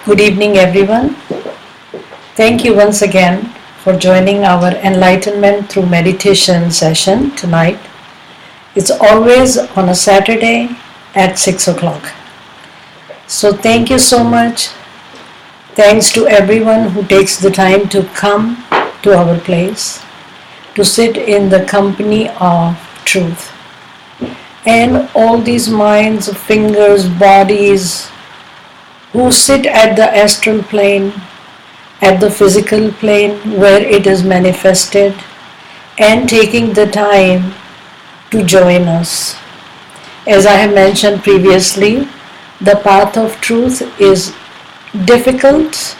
Good evening, everyone. Thank you once again for joining our Enlightenment through Meditation session tonight. It's always on a Saturday at 6 o'clock. So, thank you so much. Thanks to everyone who takes the time to come to our place to sit in the company of truth. And all these minds, fingers, bodies who sit at the astral plane, at the physical plane where it is manifested, and taking the time to join us. As I have mentioned previously, the path of truth is difficult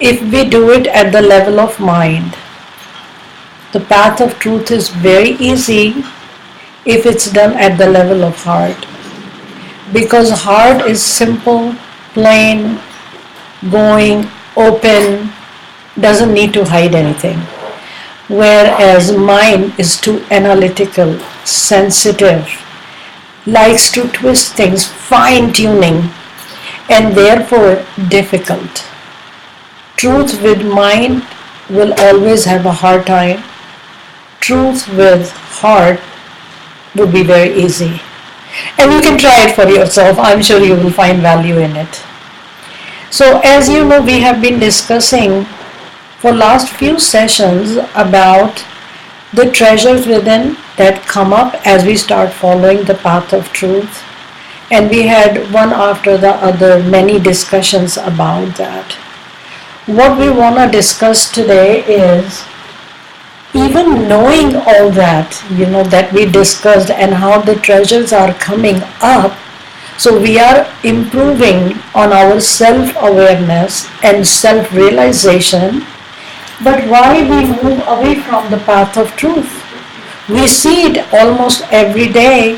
if we do it at the level of mind. The path of truth is very easy if it's done at the level of heart. Because heart is simple, plain, going, open, doesn't need to hide anything. Whereas mind is too analytical, sensitive, likes to twist things, fine tuning, and therefore difficult. Truth with mind will always have a hard time. Truth with heart would be very easy. And you can try it for yourself. I'm sure you will find value in it. So as you know, we have been discussing for last few sessions about the treasures within that come up as we start following the path of truth. And we had one after the other many discussions about that. What we want to discuss today is even knowing all that, that we discussed and how the treasures are coming up. So we are improving on our self-awareness and self-realization. But why we move away from the path of truth? We see it almost every day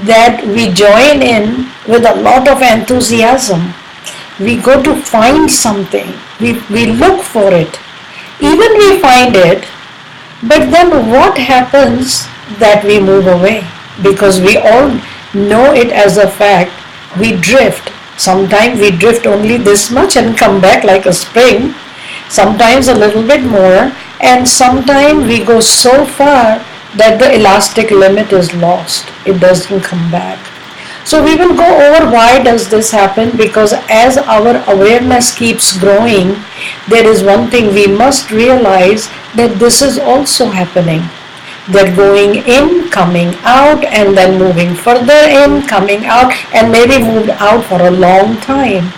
that we join in with a lot of enthusiasm. We go to find something. We look for it. Even we find it, but then what happens that we move away? Because we all know it as a fact, we drift. Sometimes we drift only this much and come back like a spring, sometimes a little bit more, and sometimes we go so far that the elastic limit is lost. It doesn't come back. So we will go over why does this happen, because as our awareness keeps growing, there is one thing we must realize, that this is also happening. That going in, coming out, and then moving further in, coming out, and maybe moved out for a long time,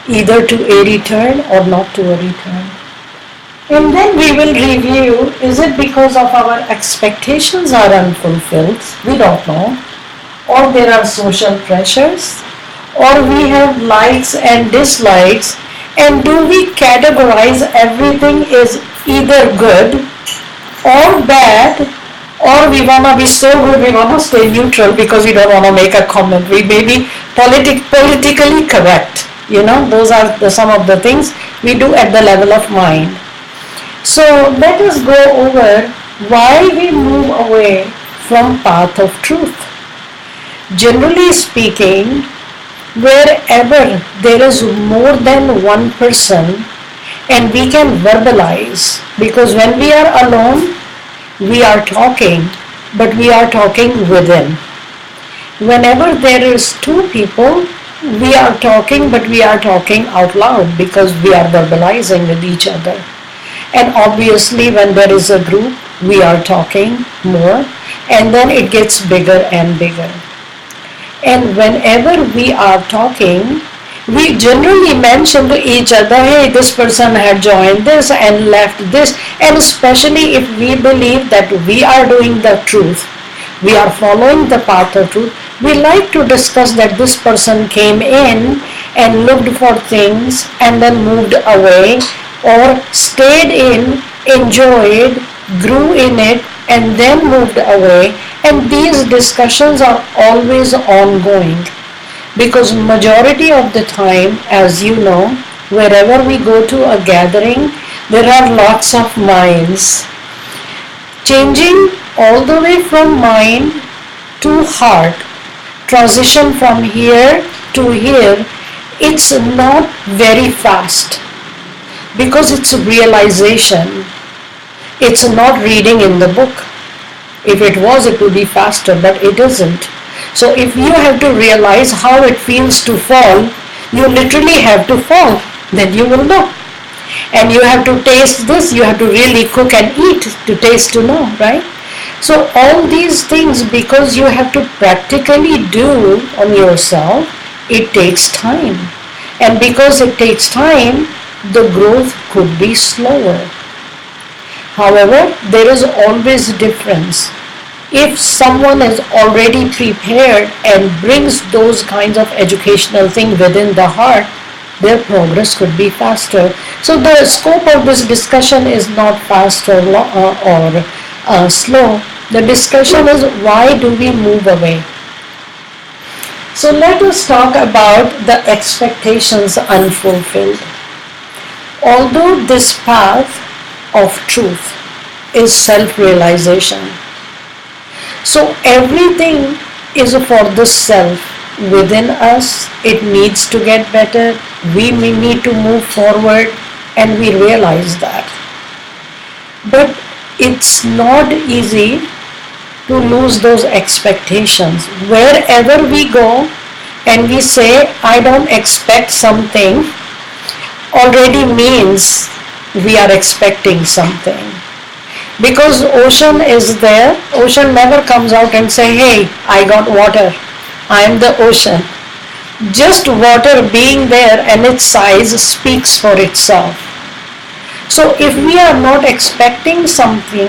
either to a return or not to a return. And then we will review, is it because of our expectations are unfulfilled? We don't know. Or there are social pressures, or we have likes and dislikes, and do we categorize everything is either good or bad, or we want to be so good we want to stay neutral because we don't want to make a comment. We may be politically correct. Those are some of the things we do at the level of mind. So let us go over why we move away from path of truth. Generally speaking, wherever there is more than one person and we can verbalize, because when we are alone, we are talking, but we are talking within. Whenever there is two people, we are talking, but we are talking out loud because we are verbalizing with each other. And obviously when there is a group, we are talking more, and then it gets bigger and bigger. And whenever we are talking, we generally mention to each other, hey, this person had joined this and left this. And especially if we believe that we are doing the truth, we are following the path of truth, we like to discuss that this person came in and looked for things and then moved away, or stayed in, enjoyed, grew in it, and then moved away. And these discussions are always ongoing, because majority of the time, as you know, wherever we go to a gathering, there are lots of minds. Changing all the way from mind to heart, transition from here to here It's not very fast because it's a realization. It's not reading in the book. If it was, it would be faster, but it isn't. So if you have to realize how it feels to fall, you literally have to fall. Then you will know. And you have to taste this. You have to really cook and eat to taste to know, right? So all these things, because you have to practically do on yourself, it takes time. And because it takes time, the growth could be slower. However, there is always a difference. If someone is already prepared and brings those kinds of educational things within the heart, their progress could be faster. So the scope of this discussion is not fast or slow. The discussion is, why do we move away? So let us talk about the expectations unfulfilled. Although this path of truth is self-realization, so everything is for the self within us. It needs to get better. We may need to move forward, and we realize that. But it's not easy to lose those expectations. Wherever we go and we say, I don't expect something, already means we are expecting something. Because ocean is there, ocean never comes out and say, hey, I got water, I am the ocean. Just water being there and its size speaks for itself. So if we are not expecting something,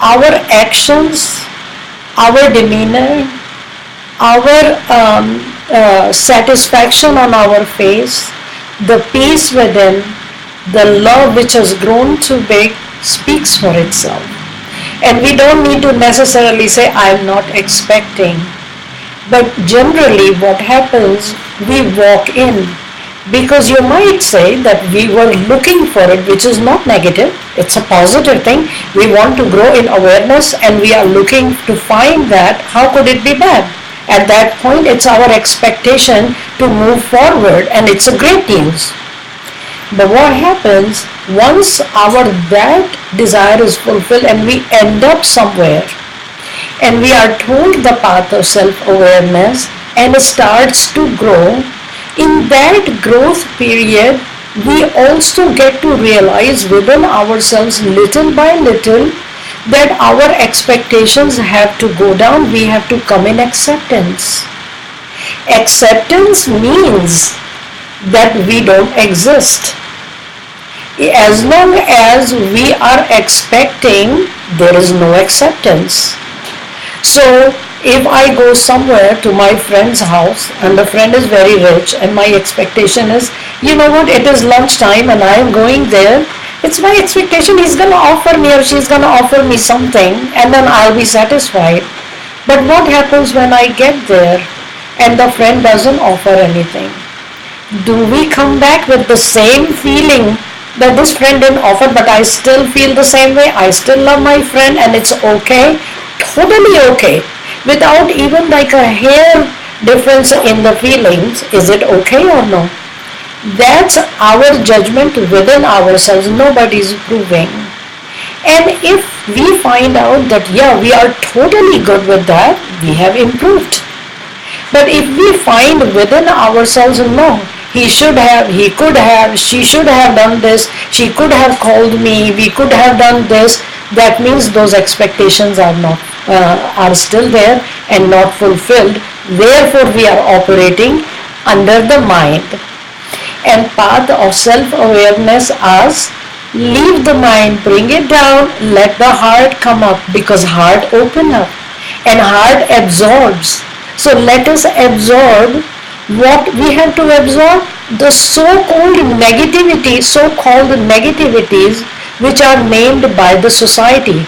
our actions, our demeanor, our satisfaction on our face, the peace within, the love which has grown too big, speaks for itself. And we don't need to necessarily say, I'm not expecting. But generally what happens, we walk in, because you might say that we were looking for it, which is not negative. It's a positive thing. We want to grow in awareness and we are looking to find that. How could it be bad? At that point, it's our expectation to move forward, and it's a great news. But what happens once that desire is fulfilled and we end up somewhere and we are told the path of self-awareness and it starts to grow, in that growth period we also get to realize within ourselves little by little that our expectations have to go down. We have to come in acceptance. Acceptance means that we don't exist. As long as we are expecting, there is no acceptance. So if I go somewhere to my friend's house and the friend is very rich and my expectation is, you know what, it is lunchtime and I am going there, it's my expectation he's going to offer me or she's going to offer me something and then I'll be satisfied. But what happens when I get there and the friend doesn't offer anything? Do we come back with the same feeling that this friend didn't offer, but I still feel the same way? I still love my friend and it's okay? Totally okay. Without even like a hair difference in the feelings, is it okay or no? That's our judgment within ourselves. Nobody's proving. And if we find out that, yeah, we are totally good with that, we have improved. But if we find within ourselves, no, he should have, he could have, she should have done this, she could have called me, we could have done this, that means those expectations are still there and not fulfilled. Therefore, we are operating under the mind. And path of self-awareness asks, leave the mind, bring it down, let the heart come up, because heart open up and heart absorbs. So let us absorb what we have to absorb, the so-called negativities which are named by the society.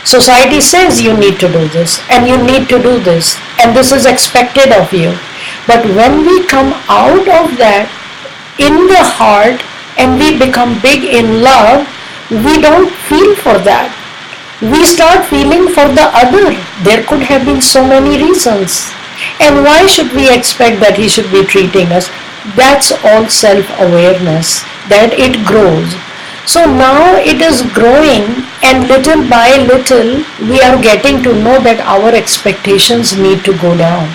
Society says you need to do this and you need to do this and this is expected of you. But when we come out of that in the heart and we become big in love, we don't feel for that. We start feeling for the other. There could have been so many reasons. And why should we expect that he should be treating us? That's all self-awareness, that it grows. So now it is growing, and little by little we are getting to know that our expectations need to go down.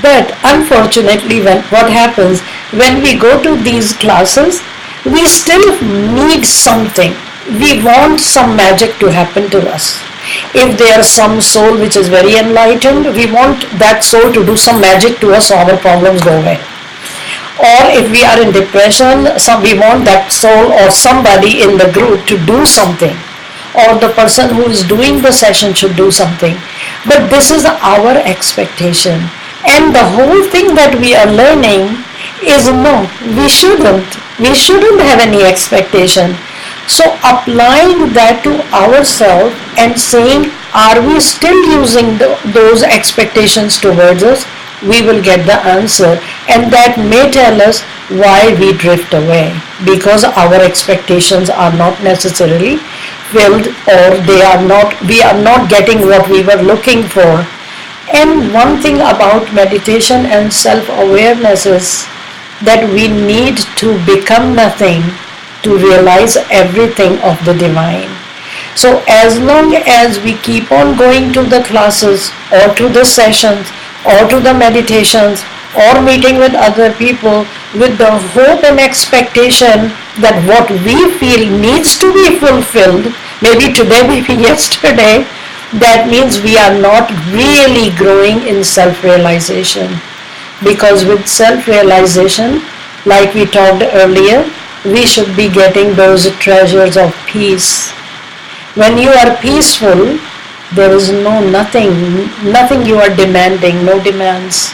But unfortunately, what happens when we go to these classes, we still need something. We want some magic to happen to us. If there's some soul which is very enlightened, we want that soul to do some magic to us so our problems go away. Or if we are in depression, we want that soul or somebody in the group to do something, or the person who is doing the session should do something. But this is our expectation, and the whole thing that we are learning is no, we shouldn't have any expectation. So applying that to ourselves and saying, are we still using those expectations towards us? We will get the answer, and that may tell us why we drift away, because our expectations are not necessarily filled, or we are not getting what we were looking for. And one thing about meditation and self-awareness is that we need to become nothing to realize everything of the divine. So as long as we keep on going to the classes or to the sessions or to the meditations or meeting with other people with the hope and expectation that what we feel needs to be fulfilled, maybe today, maybe yesterday, that means we are not really growing in self-realization. Because with self-realization, like we talked earlier, we should be getting those treasures of peace. When you are peaceful, there is nothing you are demanding, no demands.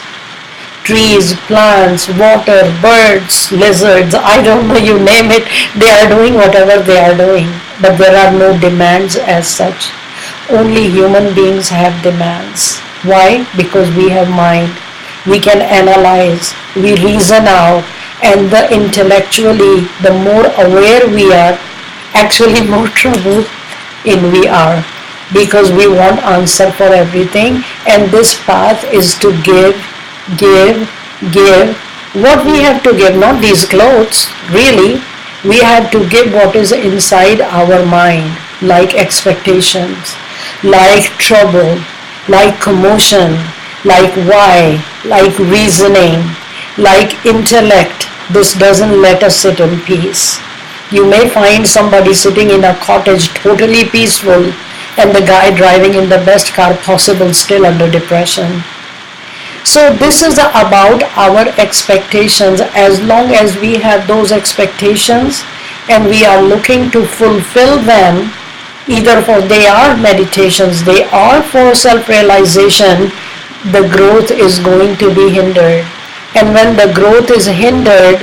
Trees, plants, water, birds, lizards, I don't know, you name it, they are doing whatever they are doing. But there are no demands as such. Only human beings have demands. Why? Because we have mind. We can analyze, we reason out, and intellectually, the more aware we are, actually more trouble in we are, because we want answer for everything, and this path is to give. What we have to give, not these clothes, really. We have to give what is inside our mind, like expectations, like trouble, like commotion, like why, like reasoning, like intellect. This doesn't let us sit in peace. You may find somebody sitting in a cottage totally peaceful, and the guy driving in the best car possible still under depression. So this is about our expectations. As long as we have those expectations and we are looking to fulfill them, either for they are meditations, they are for self-realization, the growth is going to be hindered. And when the growth is hindered,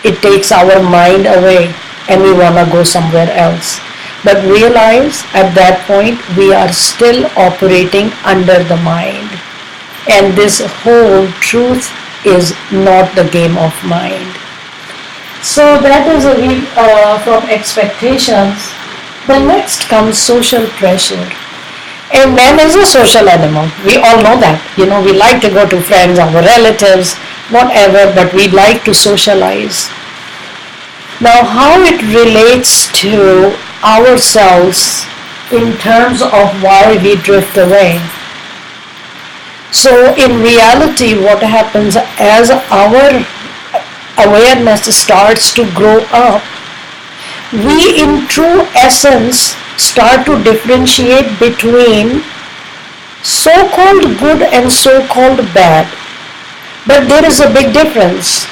it takes our mind away and we want to go somewhere else. But realize at that point we are still operating under the mind. And this whole truth is not the game of mind. So that is from expectations. The next comes social pressure. And man is a social animal. We all know that. We like to go to friends, our relatives, whatever, but we like to socialize. Now, how it relates to ourselves in terms of why we drift away. So in reality, what happens as our awareness starts to grow up, we in true essence start to differentiate between so-called good and so-called bad. But there is a big difference.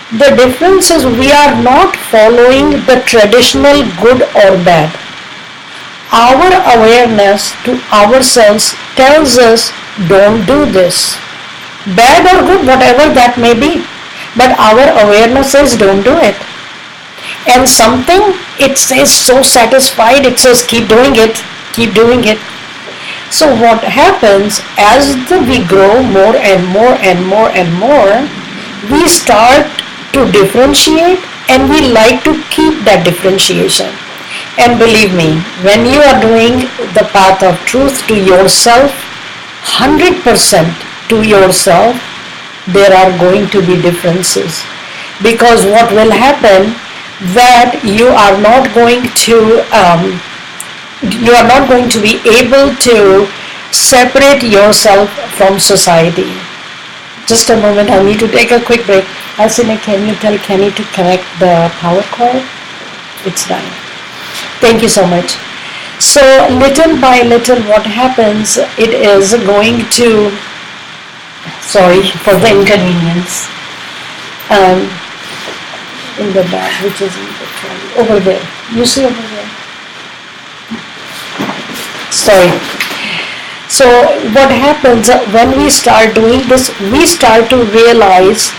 The difference is we are not following the traditional good or bad. Our awareness to ourselves tells us, don't do this. Bad or good, whatever that may be. But our awareness says, don't do it. And something, it says so satisfied, it says, keep doing it, keep doing it. So what happens as we grow more and more and more and more, we start to differentiate and we like to keep that differentiation. And believe me, when you are doing the path of truth to yourself, 100% to yourself, there are going to be differences. Because what will happen, that you are not going to be able to separate yourself from society. Just a moment, I need to take a quick break. Hasina, can you tell Kenny to connect the power cord? It's done. Thank you so much. So little by little what happens, it is going to, sorry for the inconvenience, in the bag, which is in the trolley, over there. You see over there? Sorry. So what happens when we start doing this, we start to realize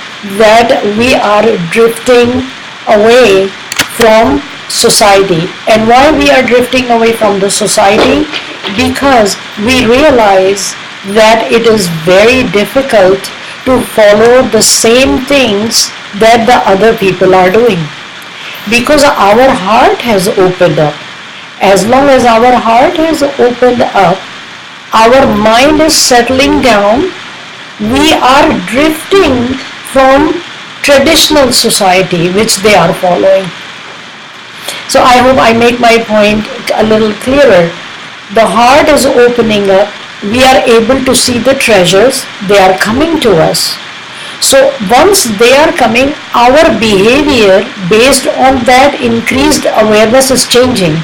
that we are drifting away from society. And why we are drifting away from the society? Because we realize that it is very difficult to follow the same things that the other people are doing. Because our heart has opened up. As long as our heart has opened up, our mind is settling down, we are drifting from traditional society which they are following. So I hope I make my point a little clearer. The heart is opening up, we are able to see the treasures, they are coming to us. So once they are coming, our behavior based on that increased awareness is changing.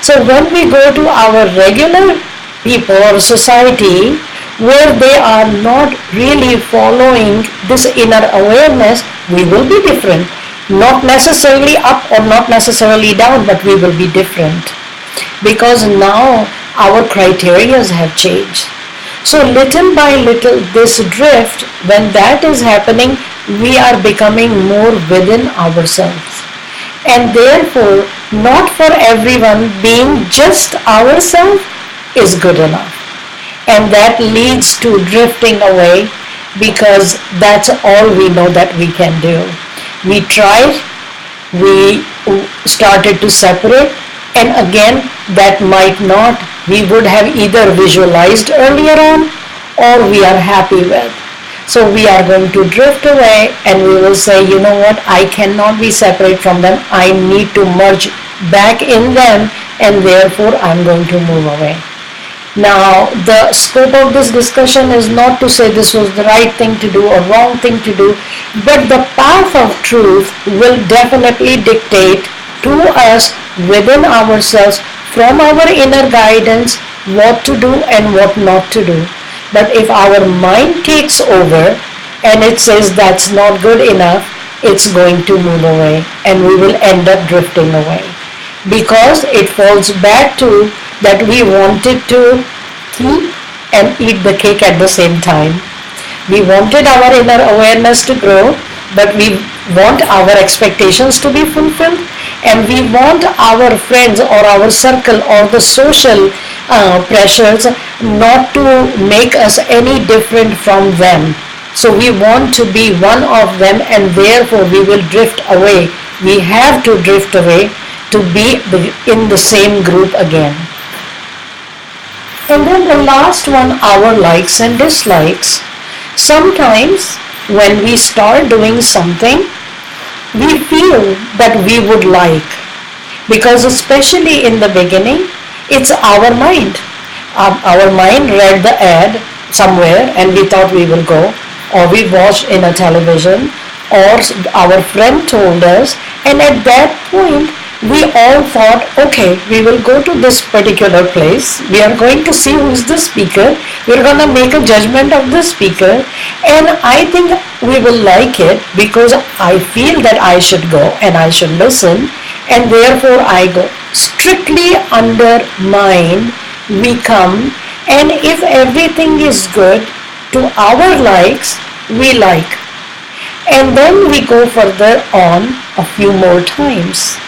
So when we go to our regular people or society where they are not really following this inner awareness, we will be different. Not necessarily up or not necessarily down, but we will be different. Because now our criteria have changed. So little by little this drift, when that is happening, we are becoming more within ourselves. And therefore, not for everyone being just ourselves is good enough. And that leads to drifting away because that's all we know that we can do. We tried, we started to separate, and again that might not, we would have either visualized earlier on or we are happy with. So we are going to drift away and we will say, you know what, I cannot be separate from them. I need to merge back in them and therefore I'm going to move away. Now, the scope of this discussion is not to say this was the right thing to do or wrong thing to do, but the path of truth will definitely dictate to us within ourselves from our inner guidance what to do and what not to do. But if our mind takes over and it says that's not good enough, it's going to move away and we will end up drifting away. Because it falls back to that we wanted to keep and eat the cake at the same time. We wanted our inner awareness to grow, but we want our expectations to be fulfilled, and we want our friends or our circle or the social pressures not to make us any different from them. So we want to be one of them and therefore we will drift away. We have to drift away to be in the same group again. And then the last one, our likes and dislikes. Sometimes when we start doing something, we feel that we would like, because especially in the beginning, it's our mind. Our mind read the ad somewhere and we thought we will go, or we watched in a television, or our friend told us, and at that point we all thought, okay, we will go to this particular place, we are going to see who is the speaker, we are going to make a judgment of the speaker, and I think we will like it because I feel that I should go and I should listen, and therefore I go. Strictly under mind we come, and if everything is good to our likes, we like, and then we go further on a few more times.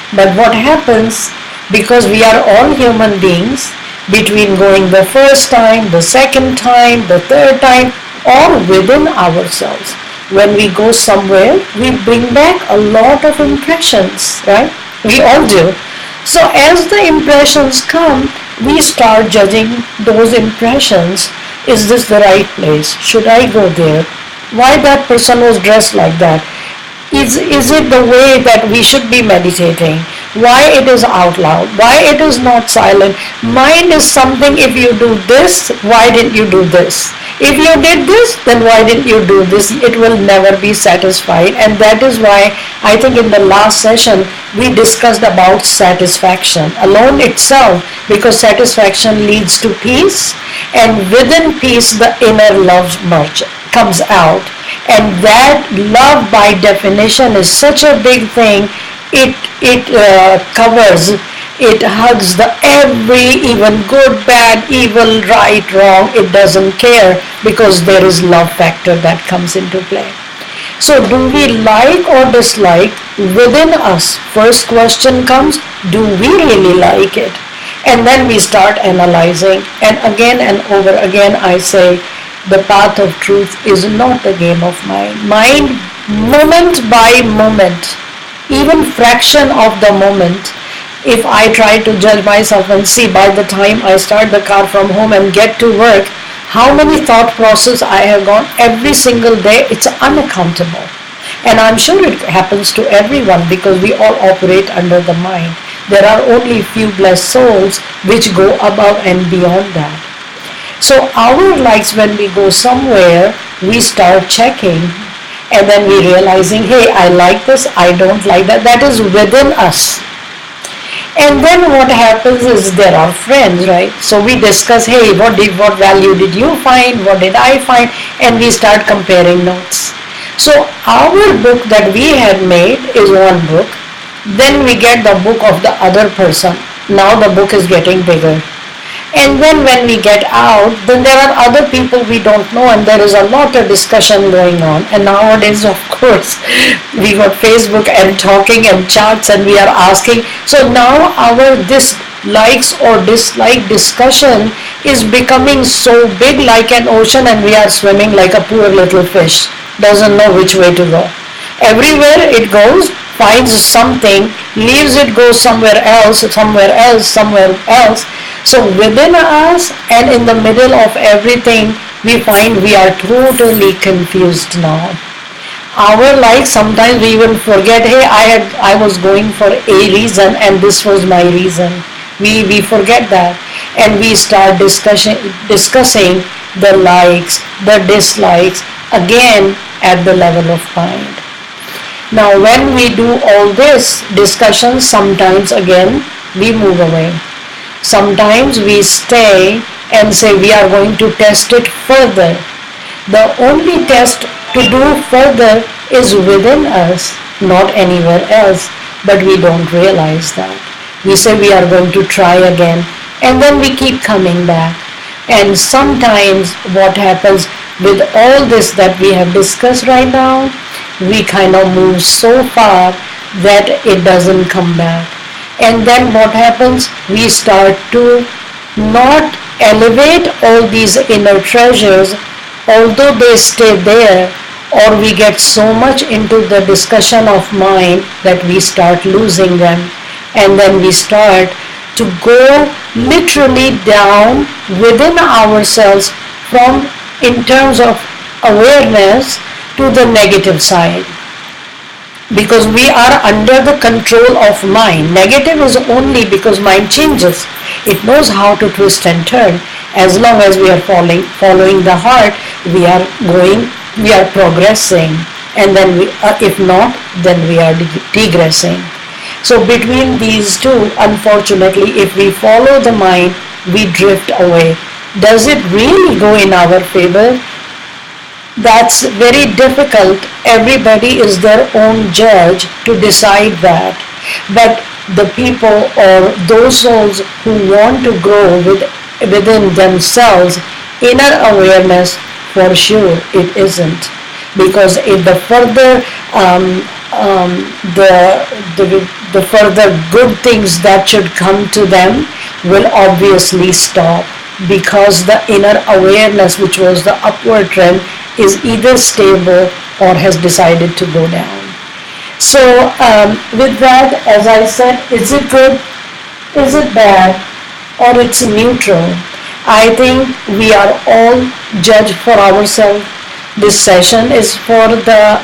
But what happens, because we are all human beings, between going the first time, the second time, the third time, or within ourselves, when we go somewhere, we bring back a lot of impressions, right? We all do. So as the impressions come, we start judging those impressions. Is this the right place? Should I go there? Why that person was dressed like that? Is it the way that we should be meditating? Why it is out loud? Why it is not silent? Mind is something, if you do this, why didn't you do this? If you did this, then why didn't you do this? It will never be satisfied. And that is why I think in the last session we discussed about satisfaction alone itself, because satisfaction leads to peace, and within peace the inner love comes out. And that love by definition is such a big thing. It covers, it hugs the every, even good, bad, evil, right, wrong. It doesn't care, because there is love factor that comes into play. So do we like or dislike within us? First question comes, do we really like it? And then we start analyzing, and again and over again I say, the path of truth is not a game of mind. Mind, moment by moment, even fraction of the moment, if I try to judge myself and see by the time I start the car from home and get to work, how many thought process I have gone every single day, it's unaccountable. And I'm sure it happens to everyone, because we all operate under the mind. There are only few blessed souls which go above and beyond that. So our likes, when we go somewhere, we start checking, and then we realizing, hey, I like this, I don't like that. That is within us. And then what happens is, there are friends, right? So we discuss, hey, what value did you find? What did I find? And we start comparing notes. So our book that we had made is one book. Then we get the book of the other person. Now the book is getting bigger. And then when we get out, then there are other people we don't know, and there is a lot of discussion going on. And nowadays, of course, we got Facebook and talking and chats, and we are asking. So now our this likes or dislike discussion is becoming so big, like an ocean, and we are swimming like a poor little fish, doesn't know which way to go. Everywhere it goes, finds something, leaves it, goes somewhere else, somewhere else, somewhere else. So within us and in the middle of everything, we find we are totally confused now. Our life, sometimes we even forget, hey, I was going for a reason and this was my reason. We forget that, and we start discussing the likes, the dislikes, again at the level of mind. Now when we do all this discussion, sometimes again we move away. Sometimes we stay and say we are going to test it further. The only test to do further is within us, not anywhere else, but we don't realize that. We say we are going to try again, and then we keep coming back. And sometimes what happens with all this that we have discussed right now, we kind of move so far that it doesn't come back. And then what happens? We start to not elevate all these inner treasures, although they stay there, or we get so much into the discussion of mind that we start losing them. And then we start to go literally down within ourselves, from, in terms of awareness, to the negative side, because we are under the control of mind. Negative is only because mind changes. It knows how to twist and turn. As long as we are following the heart, we are progressing. And then if not, then we are degressing. So between these two, unfortunately, if we follow the mind, we drift away. Does it really go in our favor? That's very difficult. Everybody is their own judge to decide that. But the people, or those souls who want to grow within themselves, inner awareness, for sure it isn't. Because if the further the further good things that should come to them will obviously stop, because the inner awareness, which was the upward trend, is either stable or has decided to go down. So with that, as I said, is it good, is it bad, or it's neutral? I think we are all judged for ourselves. This session is for the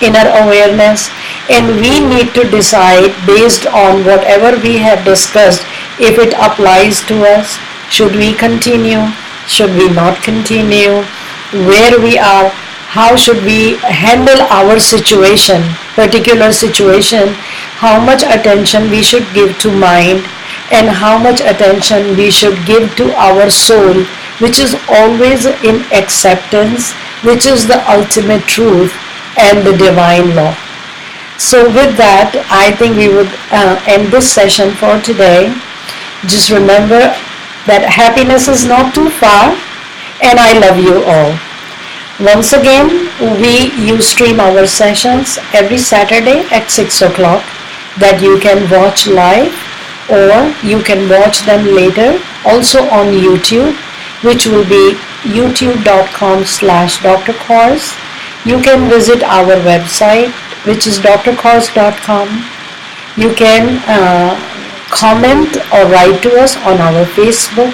inner awareness, and we need to decide based on whatever we have discussed if it applies to us. Should we continue? Should we not continue? Where we are? How should we handle our situation, particular situation? How much attention we should give to mind, and how much attention we should give to our soul, which is always in acceptance, which is the ultimate truth and the divine law. So with that, I think we would end this session for today. Just remember that happiness is not too far, and I love you all. Once again, you stream our sessions every Saturday at 6 o'clock that you can watch live, or you can watch them later also on YouTube, which will be youtube.com/Dr. Kors. You can visit our website, which is drkors.com. You can comment or write to us on our Facebook,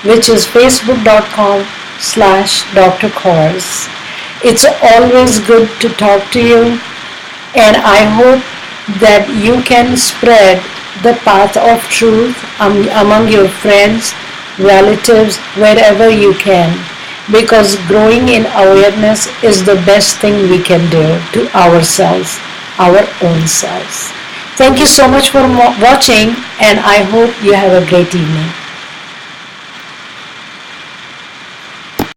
which is facebook.com/Dr. Kors. It's always good to talk to you, and I hope that you can spread the path of truth among your friends, relatives, wherever you can, because growing in awareness is the best thing we can do to ourselves, our own selves. Thank you so much for watching, and I hope you have a great evening.